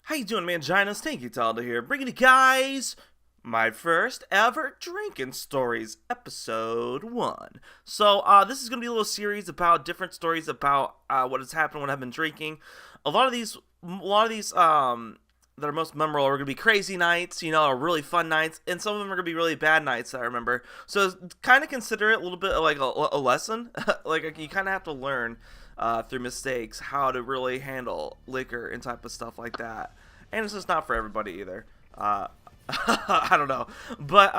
How you doing, Manginas? Thank you, Talda here, bringing you guys my first ever drinking stories, episode 1. So, this is gonna be a little series about different stories about what has happened when I've been drinking. A lot of these that are most memorable are gonna be crazy nights, or really fun nights, and some of them are gonna be really bad nights that I remember. So, kind of consider it a little bit like a lesson. Like you kind of have to learn through mistakes how to really handle liquor and type of stuff like that. And it's just not for everybody either. I don't know, but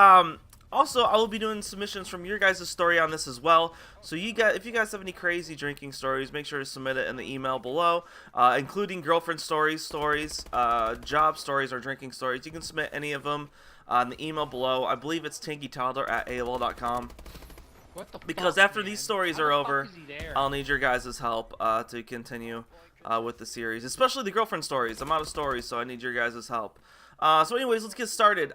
also I will be doing submissions from your guys' story on this as well. So if you guys have any crazy drinking stories, make sure to submit it in the email below, including girlfriend stories, job stories, or drinking stories. You can submit any of them in the email below. I believe it's tankytoddler@aol.com. Because after these stories are over, I'll need your guys' help to continue with the series, especially the girlfriend stories. I'm out of stories, so I need your guys' help. So anyways, let's get started.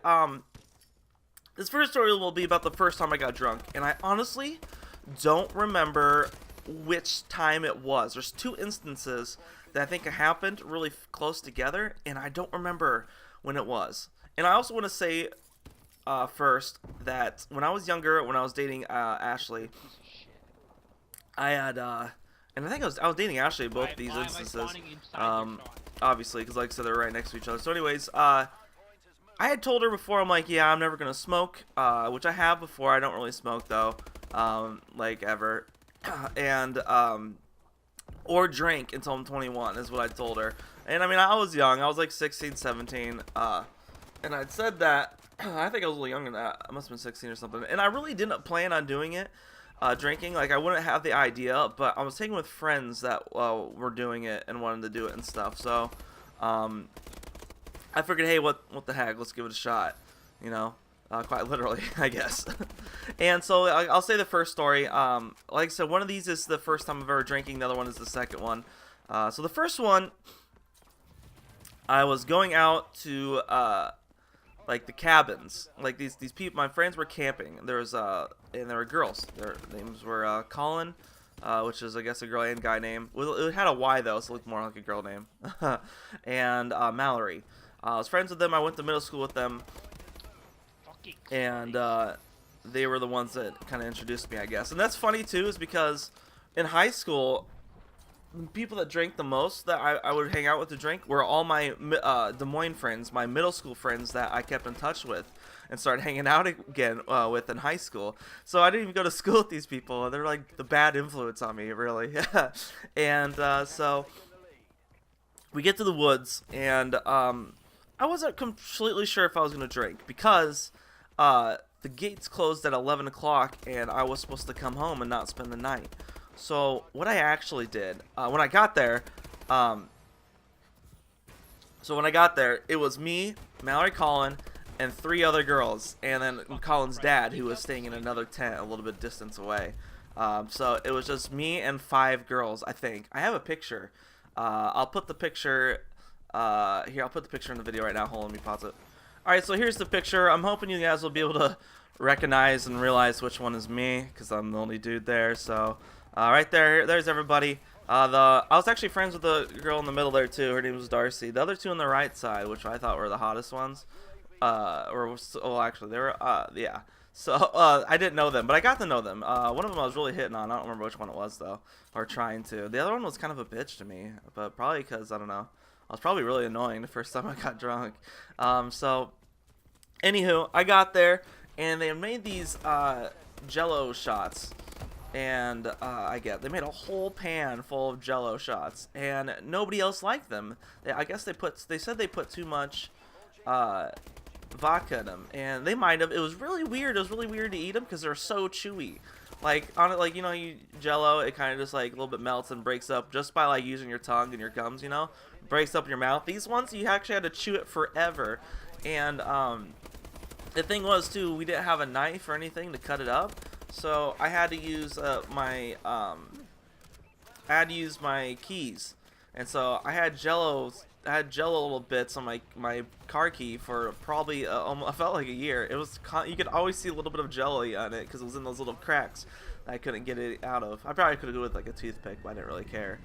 This first story will be about the first time I got drunk, and I honestly don't remember which time it was. There's two instances that I think happened really close together, and I don't remember when it was. And I also want to say first that when I was younger, when I was dating Ashley, I had and I think I was dating Ashley in both these instances. Obviously, because like I said, they're right next to each other. So anyways, I had told her before, I'm like, yeah, I'm never gonna smoke, which I have before. I don't really smoke though, like ever, and or drink until I'm 21 is what I told her. And I mean, I was young. I was like 16, 17, and I'd said that. I think I was a little younger than that. I must have been 16 or something. And I really didn't plan on doing it, drinking. Like, I wouldn't have the idea, but I was taking with friends that were doing it and wanted to do it and stuff. So, I figured, hey, what the heck? Let's give it a shot. Quite literally, I guess. And so I'll say the first story. Like I said, one of these is the first time I've ever drinking. The other one is the second one. So the first one, I was going out to like the cabins, like these people, my friends were camping. And there were girls. Their names were Colin, which is I guess a girl and guy name. Well, it had a Y though, so it looked more like a girl name. And Mallory. I was friends with them. I went to middle school with them, and they were the ones that kind of introduced me, I guess. And that's funny too, is because in high school, the people that drank the most that I would hang out with to drink were all my Des Moines friends, my middle school friends that I kept in touch with and started hanging out again with in high school. So I didn't even go to school with these people. They're like the bad influence on me, really. And so we get to the woods, and I wasn't completely sure if I was going to drink because the gates closed at 11 o'clock, and I was supposed to come home and not spend the night. So what I actually did when I got there, it was me, Mallory, Colin, and 3 other girls, and then Colin's dad, who was staying in another tent a little bit distance away. So it was just me and 5 girls, I think. I have a picture. I'll put the picture here. I'll put the picture in the video right now. Hold on, let me pause it. All right, so here's the picture. I'm hoping you guys will be able to recognize and realize which one is me, because I'm the only dude there. So. Right there's everybody. I was actually friends with the girl in the middle there too. Her name was Darcy. The other 2 on the right side, which I thought were the hottest ones, actually they were, yeah. So I didn't know them, but I got to know them. One of them I was really hitting on. I don't remember which one it was though, or trying to. The other one was kind of a bitch to me, but probably because I don't know. I was probably really annoying the first time I got drunk. So, anywho, I got there and they made these Jello shots. And they made a whole pan full of Jello shots, and nobody else liked them. I guess they said they put too much vodka in them, and they might have. It was really weird. It was really weird to eat them because they're so chewy. Like on it, like Jello, it kind of just like a little bit melts and breaks up just by like using your tongue and your gums. Breaks up in your mouth. These ones you actually had to chew it forever, and the thing was too, we didn't have a knife or anything to cut it up. So I had to use my keys, and so I had Jello little bits on my car key for probably I felt like a year. It was you could always see a little bit of jelly on it because it was in those little cracks that I couldn't get it out of. I probably could have done it with like a toothpick, but I didn't really care.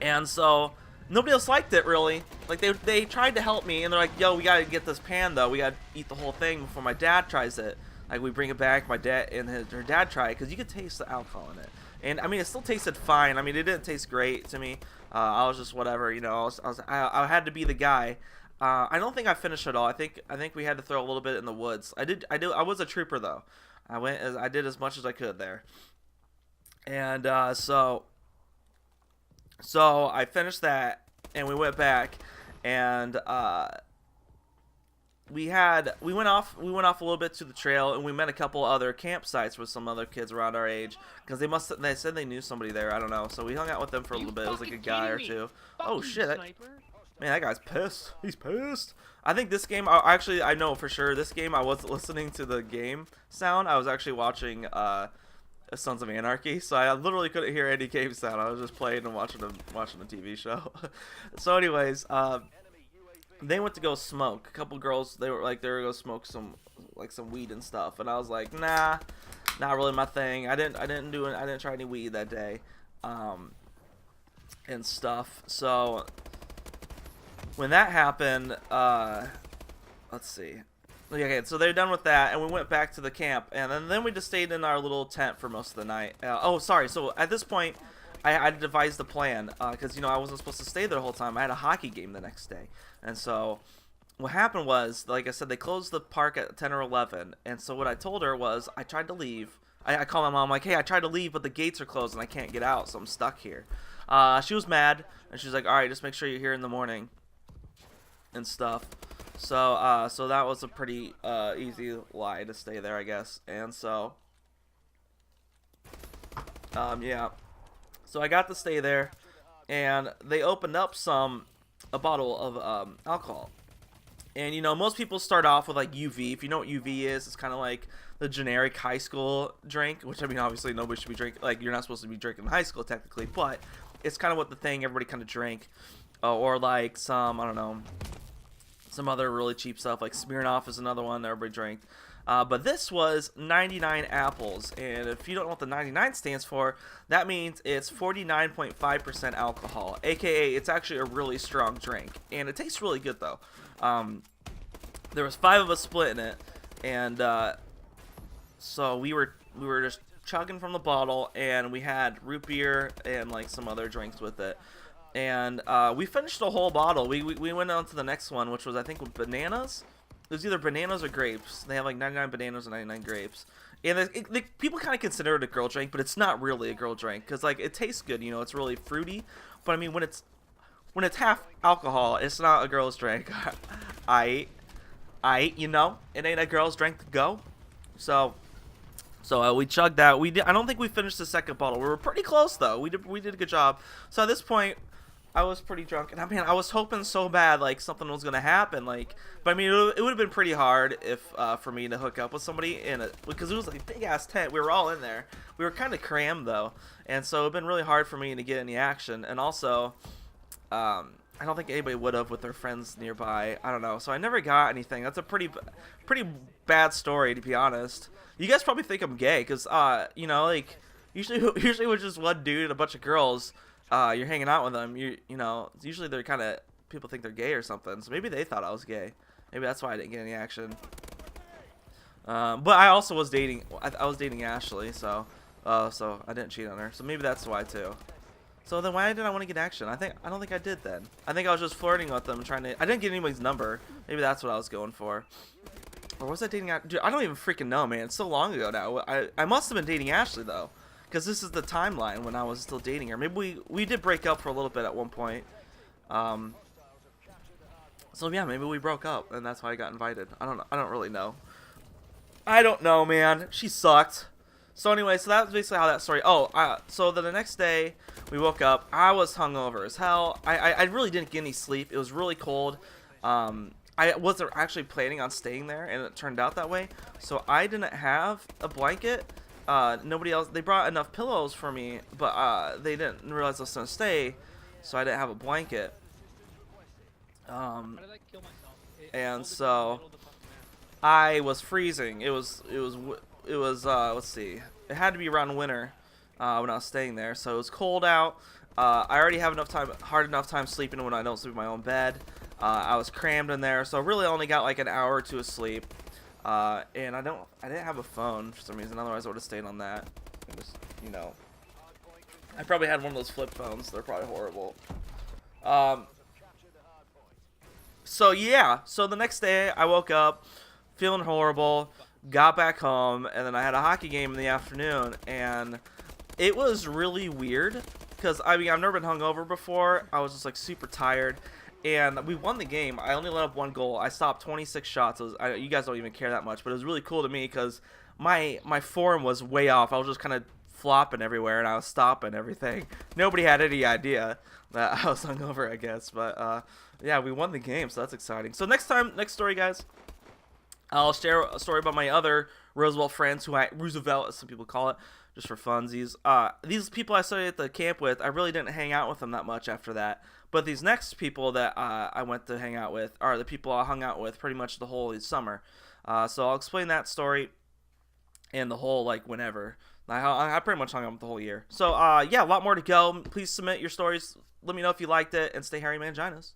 And so nobody else liked it really. Like they tried to help me, and they're like, "Yo, we gotta get this pan though. We gotta eat the whole thing before my dad tries it." Like we bring it back, my dad and her dad try it because you could taste the alcohol in it. And I mean, it still tasted fine. I mean, it didn't taste great to me. I was just whatever, you know. I had to be the guy. I don't think I finished it all. I think we had to throw a little bit in the woods. I was a trooper though. I did as much as I could there. And so I finished that, and we went back, and we went off a little bit to the trail, and we met a couple other campsites with some other kids around our age, because they said they knew somebody there. I don't know. So we hung out with them for a little bit. It was like a guy or two. Oh shit! Man, that guy's pissed. He's pissed. I think this game. I know for sure. This game, I wasn't listening to the game sound. I was actually watching Sons of Anarchy, so I literally couldn't hear any game sound. I was just playing and watching a TV show. So, anyways, they went to go smoke. A couple girls, they were gonna go smoke some weed and stuff, and I was like, nah, not really my thing. I didn't try any weed that day, and stuff. So when that happened, let's see. Okay, so they're done with that, and we went back to the camp, and then we just stayed in our little tent for most of the night. Oh, sorry. So at this point, I devised the plan, because you know I wasn't supposed to stay there the whole time. I had a hockey game the next day, and so what happened was, like I said, they closed the park at 10 or 11, and so what I told her was I tried to leave. I called my mom like, hey, I tried to leave, but the gates are closed and I can't get out, so I'm stuck here. She was mad, and she's like, all right, just make sure you're here in the morning and stuff. So so that was a pretty easy lie to stay there, I guess. And so yeah, so I got to stay there, and they opened up a bottle of alcohol. And you know, most people start off with like UV. If you know what UV is, it's kind of like the generic high school drink, which I mean obviously nobody should be drinking, like you're not supposed to be drinking in high school technically, but it's kind of what the thing everybody kind of drank. Or like some, I don't know, some other really cheap stuff, like Smirnoff is another one that everybody drank. But this was 99 apples, and if you don't know what the 99 stands for, that means it's 49.5% alcohol, aka it's actually a really strong drink, and it tastes really good though. There was 5 of us splitting it, and so we were just chugging from the bottle, and we had root beer and like some other drinks with it. And we finished the whole bottle. We went on to the next one, which was, I think, with bananas. It was either bananas or grapes. They have like 99 bananas and 99 grapes. And people kind of consider it a girl drink, but it's not really a girl drink because like it tastes good. You know, it's really fruity. But I mean, when it's half alcohol, it's not a girl's drink. You know, it ain't a girl's drink to go. So we chugged that. I don't think we finished the second bottle. We were pretty close though. We did a good job. So at this point, I was pretty drunk, and I was hoping so bad like something was gonna happen. Like, but I mean, it would have been pretty hard if for me to hook up with somebody because it was like a big ass tent. We were all in there. We were kind of crammed though, and so it'd been really hard for me to get any action. And also, I don't think anybody would have with their friends nearby. I don't know. So I never got anything. That's a pretty bad story, to be honest. You guys probably think I'm gay, cause you know, like usually with just one dude and a bunch of girls. You're hanging out with them, you know, usually they're kind of, people think they're gay or something, so maybe they thought I was gay. Maybe that's why I didn't get any action. But I also was dating, I was dating Ashley, so I didn't cheat on her, so maybe that's why too. So then why didn't I want to get action? I don't think I did then. I think I was just flirting with them, I didn't get anybody's number. Maybe that's what I was going for. Or was I dating, dude, I don't even freaking know, man. It's so long ago now. I must have been dating Ashley though. Because this is the timeline when I was still dating her. Maybe we did break up for a little bit at one point. So yeah, maybe we broke up, and that's why I got invited. I don't really know. I don't know, man. She sucked. So anyway, so that's basically how that story. Oh, so the next day we woke up. I was hungover as hell. I really didn't get any sleep. It was really cold. I wasn't actually planning on staying there, and it turned out that way. So I didn't have a blanket. Nobody else, they brought enough pillows for me, but they didn't realize I was gonna stay, so I didn't have a blanket. And so I was freezing. It was let's see, it had to be around winter when I was staying there, so it was cold out. I already have hard enough time sleeping when I don't sleep in my own bed. I was crammed in there, so I really only got like an hour or two of sleep. And I didn't have a phone for some reason. Otherwise, I would have stayed on that. And just, you know, I probably had one of those flip phones. They're probably horrible. So yeah, so the next day I woke up feeling horrible, got back home, and then I had a hockey game in the afternoon, and it was really weird because I mean I've never been hungover before. I was just like super tired, and we won the game. I only let up one goal. I stopped 26 shots. You guys don't even care that much, but it was really cool to me because my form was way off. I was just kind of flopping everywhere, and I was stopping everything. Nobody had any idea that I was hungover, I guess, but yeah, we won the game, so that's exciting. So next story, guys, I'll share a story about my other Roosevelt friends, Roosevelt, as some people call it, just for funsies. These people I studied at the camp with, I really didn't hang out with them that much after that. But these next people that I went to hang out with are the people I hung out with pretty much the whole summer. So I'll explain that story and the whole, like, whenever. I pretty much hung out with the whole year. So, yeah, a lot more to go. Please submit your stories. Let me know if you liked it, and stay hairy manginas.